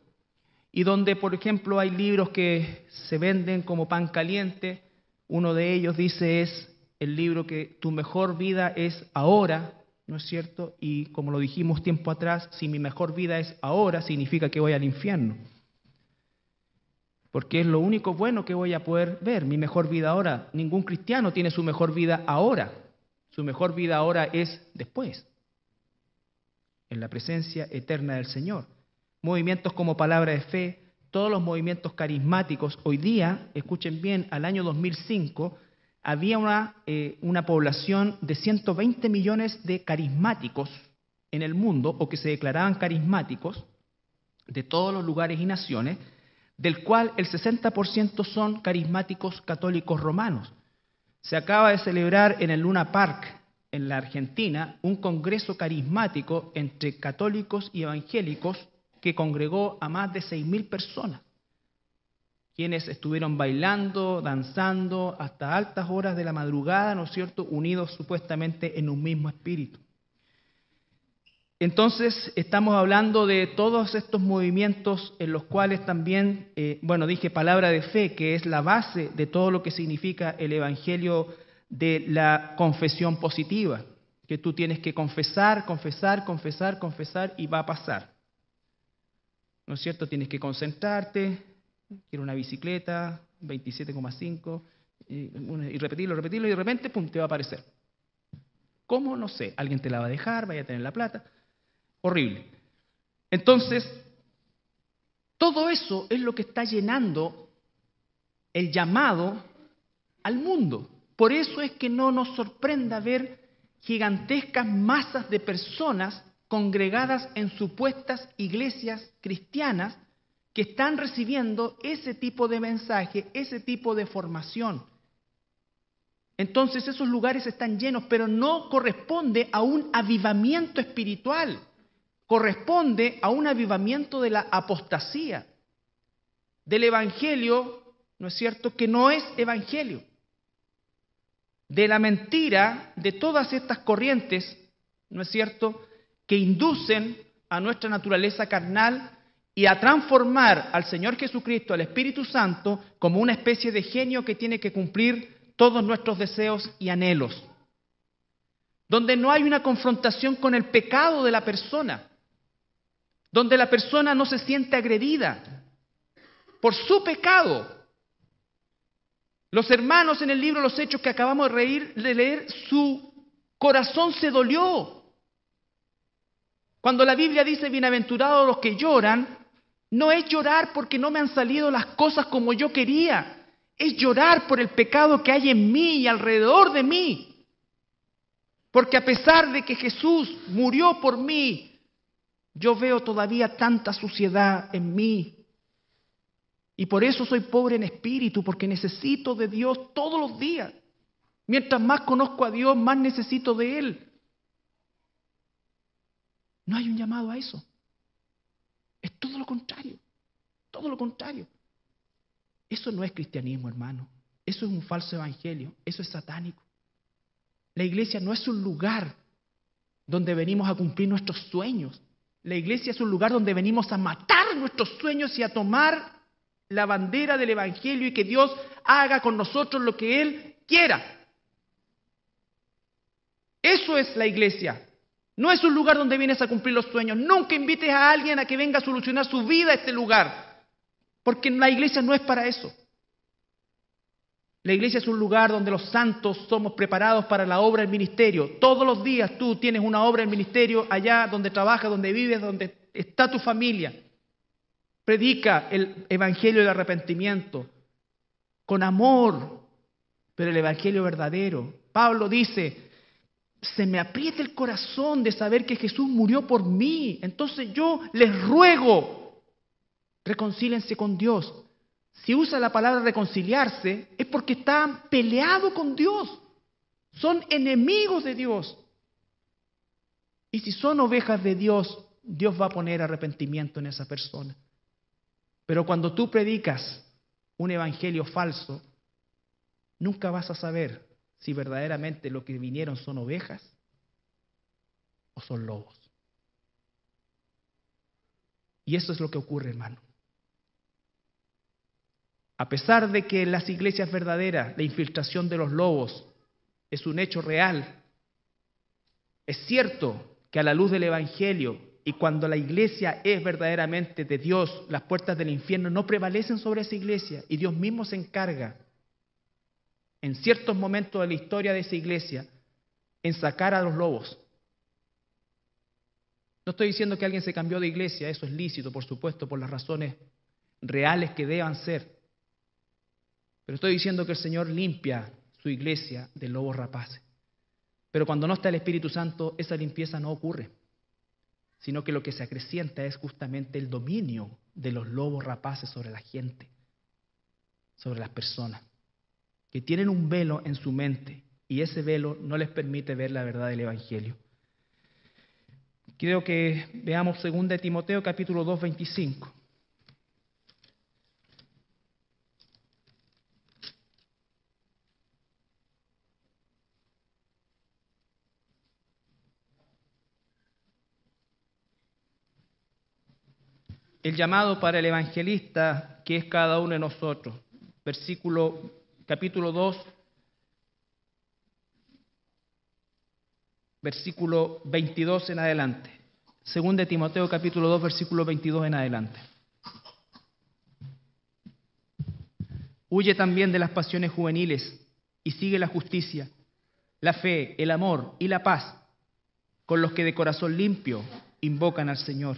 y donde, por ejemplo, hay libros que se venden como pan caliente. Uno de ellos dice es el libro que tu mejor vida es ahora, ¿no es cierto? Y como lo dijimos tiempo atrás, si mi mejor vida es ahora, significa que voy al infierno. Porque es lo único bueno que voy a poder ver, mi mejor vida ahora. Ningún cristiano tiene su mejor vida ahora. Su mejor vida ahora es después, en la presencia eterna del Señor. Movimientos como Palabra de Fe, todos los movimientos carismáticos. Hoy día, escuchen bien, al año 2005 había una población de 120 millones de carismáticos en el mundo, o que se declaraban carismáticos, de todos los lugares y naciones, del cual el 60% son carismáticos católicos romanos. Se acaba de celebrar en el Luna Park, en la Argentina, un congreso carismático entre católicos y evangélicos que congregó a más de 6.000 personas, quienes estuvieron bailando, danzando hasta altas horas de la madrugada, ¿no es cierto?, unidos supuestamente en un mismo espíritu. Entonces, estamos hablando de todos estos movimientos en los cuales también, dije palabra de fe, que es la base de todo lo que significa el evangelio de la confesión positiva, que tú tienes que confesar, confesar, confesar, confesar y va a pasar. ¿No es cierto? Tienes que concentrarte, quiero una bicicleta, 27,5, y repetirlo, y de repente, pum, te va a aparecer. ¿Cómo? No sé, alguien te la va a dejar, vaya a tener la plata. Horrible. Entonces, todo eso es lo que está llenando el llamado al mundo. Por eso es que no nos sorprenda ver gigantescas masas de personas congregadas en supuestas iglesias cristianas que están recibiendo ese tipo de mensaje, ese tipo de formación. Entonces esos lugares están llenos, pero no corresponde a un avivamiento espiritual, corresponde a un avivamiento de la apostasía, del evangelio, ¿no es cierto?, que no es evangelio, de la mentira, de todas estas corrientes, ¿no es cierto?, que inducen a nuestra naturaleza carnal y a transformar al Señor Jesucristo, al Espíritu Santo, como una especie de genio que tiene que cumplir todos nuestros deseos y anhelos. Donde no hay una confrontación con el pecado de la persona, donde la persona no se siente agredida por su pecado. Los hermanos en el libro Los Hechos que acabamos de leer, su corazón se dolió. Cuando la Biblia dice bienaventurados los que lloran, no es llorar porque no me han salido las cosas como yo quería, es llorar por el pecado que hay en mí y alrededor de mí. Porque a pesar de que Jesús murió por mí, yo veo todavía tanta suciedad en mí. Y por eso soy pobre en espíritu, porque necesito de Dios todos los días. Mientras más conozco a Dios, más necesito de Él. No hay un llamado a eso. Es todo lo contrario. Todo lo contrario. Eso no es cristianismo, hermano. Eso es un falso evangelio. Eso es satánico. La iglesia no es un lugar donde venimos a cumplir nuestros sueños. La iglesia es un lugar donde venimos a matar nuestros sueños y a tomar la bandera del evangelio y que Dios haga con nosotros lo que Él quiera. Eso es la iglesia. No es un lugar donde vienes a cumplir los sueños. Nunca invites a alguien a que venga a solucionar su vida a este lugar. Porque la iglesia no es para eso. La iglesia es un lugar donde los santos somos preparados para la obra del ministerio. Todos los días tú tienes una obra del ministerio allá donde trabajas, donde vives, donde está tu familia. Predica el evangelio del arrepentimiento con amor, pero el evangelio verdadero. Pablo dice, se me aprieta el corazón de saber que Jesús murió por mí. Entonces yo les ruego, reconcílense con Dios. Si usa la palabra reconciliarse, es porque están peleados con Dios. Son enemigos de Dios. Y si son ovejas de Dios, Dios va a poner arrepentimiento en esa persona. Pero cuando tú predicas un evangelio falso, nunca vas a saber si verdaderamente lo que vinieron son ovejas o son lobos. Y eso es lo que ocurre, hermano. A pesar de que en las iglesias verdaderas la infiltración de los lobos es un hecho real, es cierto que a la luz del evangelio y cuando la iglesia es verdaderamente de Dios, las puertas del infierno no prevalecen sobre esa iglesia y Dios mismo se encarga en ciertos momentos de la historia de esa iglesia en sacar a los lobos. No estoy diciendo que alguien se cambió de iglesia, eso es lícito, por supuesto, por las razones reales que deban ser. Pero estoy diciendo que el Señor limpia su iglesia de lobos rapaces. Pero cuando no está el Espíritu Santo, esa limpieza no ocurre, sino que lo que se acrecienta es justamente el dominio de los lobos rapaces sobre la gente, sobre las personas, que tienen un velo en su mente y ese velo no les permite ver la verdad del Evangelio. Quiero que veamos 2 Timoteo capítulo 2, 25. El llamado para el evangelista que es cada uno de nosotros. Capítulo 2, versículo 22 en adelante. 2 Timoteo capítulo 2, versículo 22 en adelante. Huye también de las pasiones juveniles y sigue la justicia, la fe, el amor y la paz con los que de corazón limpio invocan al Señor.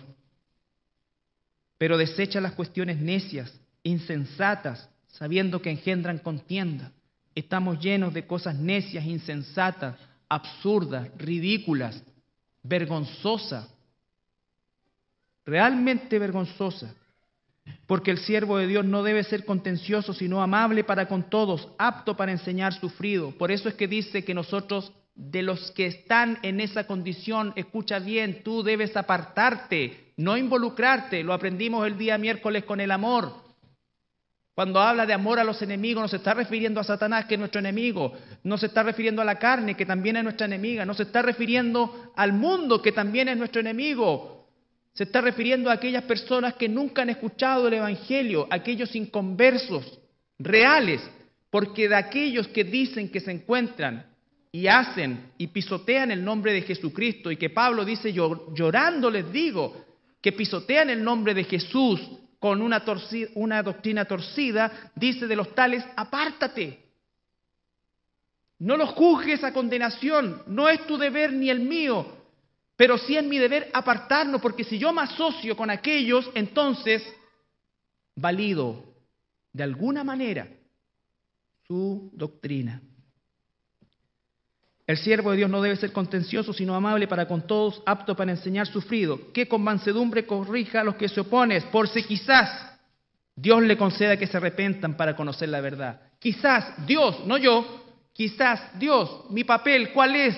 pero desecha las cuestiones necias, insensatas, sabiendo que engendran contienda. Estamos llenos de cosas necias, insensatas, absurdas, ridículas, vergonzosas, realmente vergonzosas. Porque el siervo de Dios no debe ser contencioso, sino amable para con todos, apto para enseñar, sufrido. Por eso es que dice que nosotros, de los que están en esa condición, escucha bien, tú debes apartarte, no involucrarte. Lo aprendimos el día miércoles con el amor. Cuando habla de amor a los enemigos, no se está refiriendo a Satanás, que es nuestro enemigo. No se está refiriendo a la carne, que también es nuestra enemiga. No se está refiriendo al mundo, que también es nuestro enemigo. Se está refiriendo a aquellas personas que nunca han escuchado el Evangelio, aquellos inconversos, reales, porque de aquellos que dicen que se encuentran y hacen y pisotean el nombre de Jesucristo, y que Pablo dice, llorando les digo, que pisotean el nombre de Jesús con una doctrina torcida, dice de los tales, apártate. No los juzgues a condenación, no es tu deber ni el mío, pero sí es mi deber apartarnos, porque si yo me asocio con aquellos, entonces valido de alguna manera su doctrina. El siervo de Dios no debe ser contencioso, sino amable para con todos, apto para enseñar, sufrido, que con mansedumbre corrija a los que se oponen, por si quizás Dios le conceda que se arrepentan para conocer la verdad. Quizás Dios, no yo, quizás Dios, mi papel, ¿cuál es?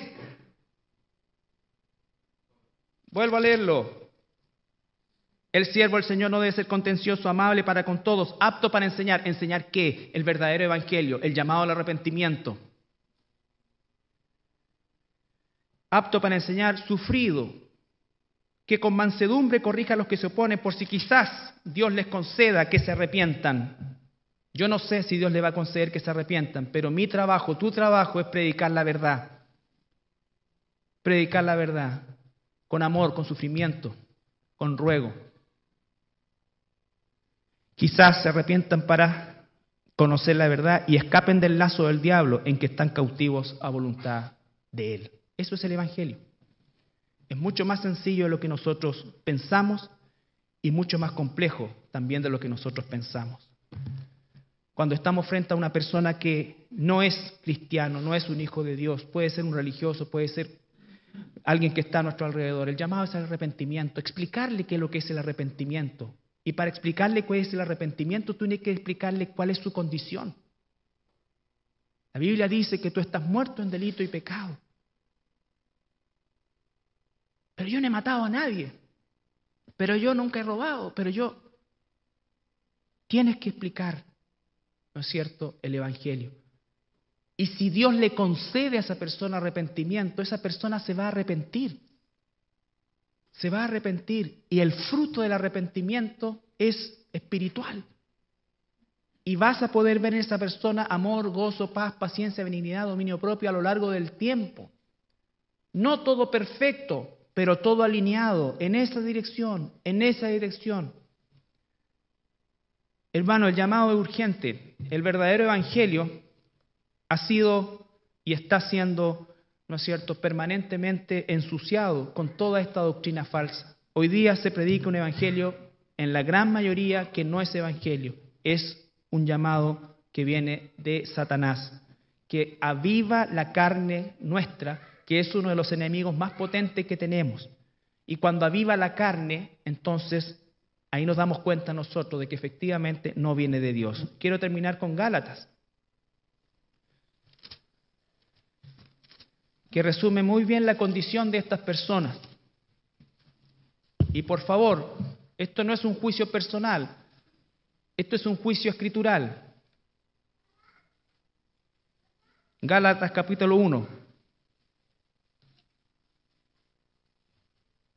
Vuelvo a leerlo. El siervo del Señor no debe ser contencioso, amable para con todos, apto para enseñar. ¿Enseñar qué? El verdadero evangelio, el llamado al arrepentimiento. Apto para enseñar, sufrido, que con mansedumbre corrija a los que se oponen, por si quizás Dios les conceda que se arrepientan. Yo no sé si Dios les va a conceder que se arrepientan, pero mi trabajo, tu trabajo es predicar la verdad. Predicar la verdad. Con amor, con sufrimiento, con ruego. Quizás se arrepientan para conocer la verdad y escapen del lazo del diablo en que están cautivos a voluntad de él. Eso es el Evangelio. Es mucho más sencillo de lo que nosotros pensamos y mucho más complejo también de lo que nosotros pensamos. Cuando estamos frente a una persona que no es cristiano, no es un hijo de Dios, puede ser un religioso, puede ser alguien que está a nuestro alrededor, el llamado es el arrepentimiento, explicarle qué es lo que es el arrepentimiento. Y para explicarle cuál es el arrepentimiento, tú tienes que explicarle cuál es su condición. La Biblia dice que tú estás muerto en delito y pecado. Pero yo no he matado a nadie. Pero yo nunca he robado. Pero yo... Tienes que explicar, ¿no es cierto?, el Evangelio. Y si Dios le concede a esa persona arrepentimiento, esa persona se va a arrepentir. Se va a arrepentir. Y el fruto del arrepentimiento es espiritual. Y vas a poder ver en esa persona amor, gozo, paz, paciencia, benignidad, dominio propio a lo largo del tiempo. No todo perfecto, pero todo alineado en esa dirección, en esa dirección. Hermano, el llamado es urgente. El verdadero evangelio ha sido y está siendo, ¿no es cierto?, permanentemente ensuciado con toda esta doctrina falsa. Hoy día se predica un evangelio en la gran mayoría que no es evangelio, es un llamado que viene de Satanás, que aviva la carne nuestra, que es uno de los enemigos más potentes que tenemos. Y cuando aviva la carne, entonces ahí nos damos cuenta nosotros de que efectivamente no viene de Dios. Quiero terminar con Gálatas, que resume muy bien la condición de estas personas. Y por favor, esto no es un juicio personal, esto es un juicio escritural. Gálatas capítulo 1,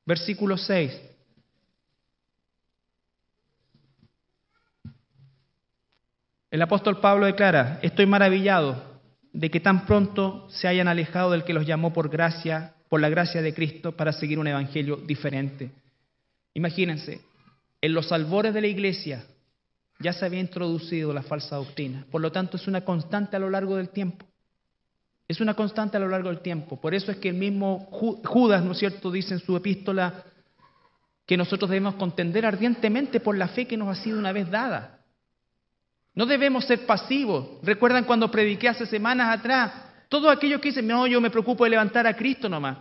versículo 6. El apóstol Pablo declara: estoy maravillado de que tan pronto se hayan alejado del que los llamó por gracia, por la gracia de Cristo, para seguir un evangelio diferente. Imagínense, en los albores de la iglesia ya se había introducido la falsa doctrina. Por lo tanto, es una constante a lo largo del tiempo. Es una constante a lo largo del tiempo. Por eso es que el mismo Judas, ¿no es cierto?, dice en su epístola: que nosotros debemos contender ardientemente por la fe que nos ha sido una vez dada. No debemos ser pasivos. ¿Recuerdan cuando prediqué hace semanas atrás? Todos aquellos que dicen, no, yo me preocupo de levantar a Cristo nomás.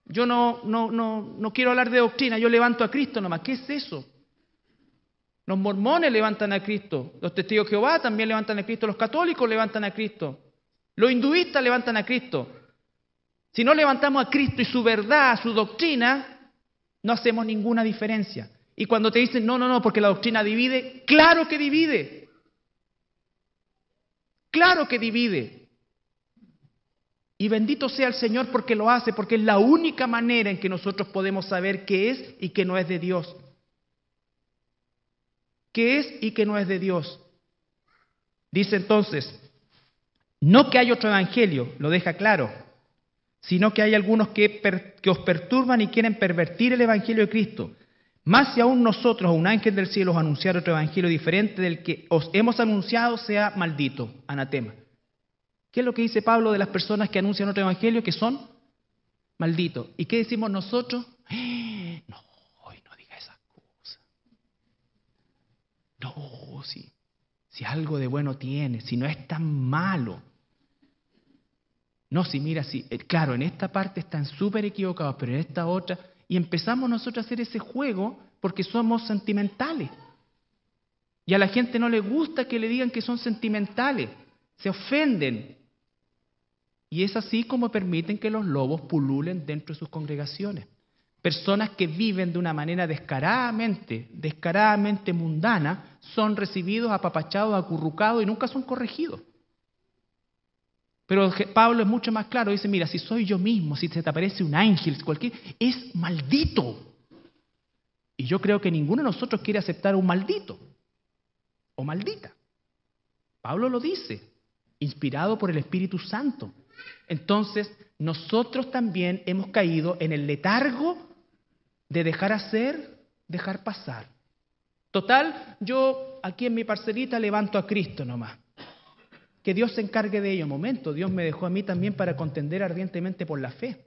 Yo no quiero hablar de doctrina, yo levanto a Cristo nomás. ¿Qué es eso? Los mormones levantan a Cristo, los testigos de Jehová también levantan a Cristo, los católicos levantan a Cristo, los hinduistas levantan a Cristo. Si no levantamos a Cristo y su verdad, su doctrina, no hacemos ninguna diferencia. Y cuando te dicen, no, porque la doctrina divide, ¡claro que divide! ¡Claro que divide! Y bendito sea el Señor porque lo hace, porque es la única manera en que nosotros podemos saber qué es y qué no es de Dios. ¿Qué es y qué no es de Dios? Dice entonces, no que hay otro evangelio, lo deja claro, sino que hay algunos que os perturban y quieren pervertir el evangelio de Cristo. Más si aún nosotros, a un ángel del cielo, os anunciar otro evangelio diferente del que os hemos anunciado, sea maldito, anatema. ¿Qué es lo que dice Pablo de las personas que anuncian otro evangelio? Que son malditos. ¿Y qué decimos nosotros? No, hoy no diga esas cosas. No, si algo de bueno tiene, si no es tan malo. No, si mira, claro, en esta parte están súper equivocados, pero en esta otra... Y empezamos nosotros a hacer ese juego porque somos sentimentales. Y a la gente no le gusta que le digan que son sentimentales. Se ofenden. Y es así como permiten que los lobos pululen dentro de sus congregaciones. Personas que viven de una manera descaradamente mundana, son recibidos, apapachados, acurrucados y nunca son corregidos. Pero Pablo es mucho más claro, dice, mira, si soy yo mismo, si se te aparece un ángel, es maldito. Y yo creo que ninguno de nosotros quiere aceptar un maldito o maldita. Pablo lo dice, inspirado por el Espíritu Santo. Entonces, nosotros también hemos caído en el letargo de dejar hacer, dejar pasar. Total, yo aquí en mi parcelita levanto a Cristo nomás. Que Dios se encargue de ello. Momento, Dios me dejó a mí también para contender ardientemente por la fe.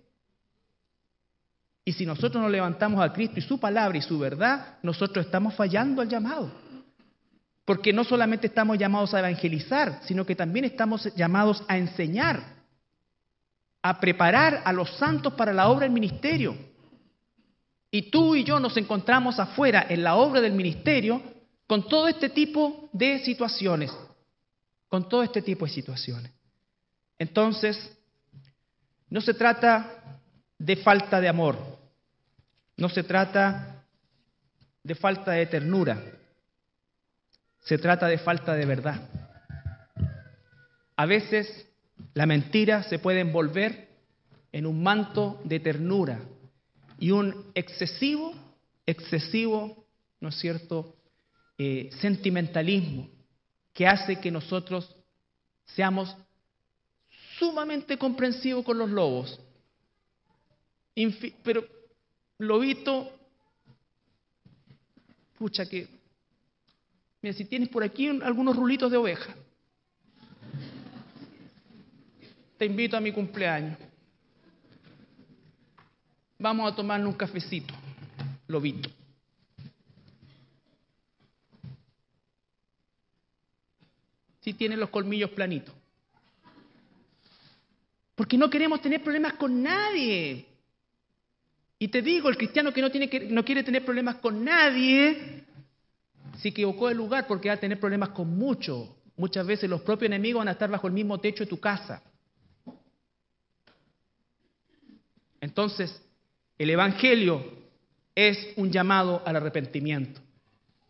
Y si nosotros no levantamos a Cristo y su palabra y su verdad, nosotros estamos fallando al llamado. Porque no solamente estamos llamados a evangelizar, sino que también estamos llamados a enseñar, a preparar a los santos para la obra del ministerio. Y tú y yo nos encontramos afuera en la obra del ministerio con todo este tipo de situaciones. Con todo este tipo de situaciones. Entonces, no se trata de falta de amor, no se trata de falta de ternura, se trata de falta de verdad. A veces la mentira se puede envolver en un manto de ternura y un excesivo, ¿no es cierto?, sentimentalismo, que hace que nosotros seamos sumamente comprensivos con los lobos. Pero, lobito, pucha que... Mira, si tienes por aquí algunos rulitos de oveja, te invito a mi cumpleaños. Vamos a tomarnos un cafecito, lobito. Si tienen los colmillos planitos. Porque no queremos tener problemas con nadie. Y te digo, el cristiano que no quiere tener problemas con nadie, se equivocó de lugar porque va a tener problemas con muchos. Muchas veces los propios enemigos van a estar bajo el mismo techo de tu casa. Entonces, el Evangelio es un llamado al arrepentimiento.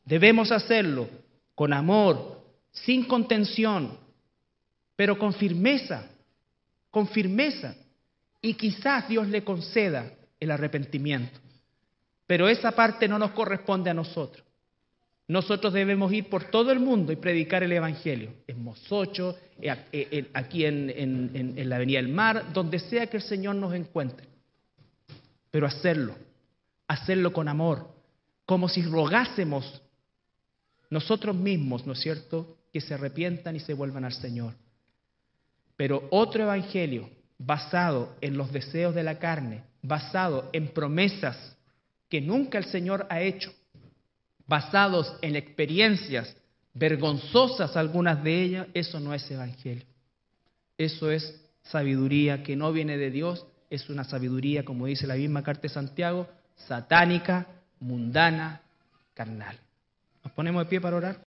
Debemos hacerlo con amor, sin contención, pero con firmeza, y quizás Dios le conceda el arrepentimiento. Pero esa parte no nos corresponde a nosotros. Nosotros debemos ir por todo el mundo y predicar el Evangelio, en Mozocho, aquí en la Avenida del Mar, donde sea que el Señor nos encuentre. Pero hacerlo con amor, como si rogásemos nosotros mismos, ¿no es cierto?, que se arrepientan y se vuelvan al Señor. Pero otro evangelio basado en los deseos de la carne, basado en promesas que nunca el Señor ha hecho, basados en experiencias vergonzosas, algunas de ellas, eso no es evangelio. Eso es sabiduría que no viene de Dios, es una sabiduría, como dice la misma carta de Santiago, satánica, mundana, carnal. ¿Nos ponemos de pie para orar?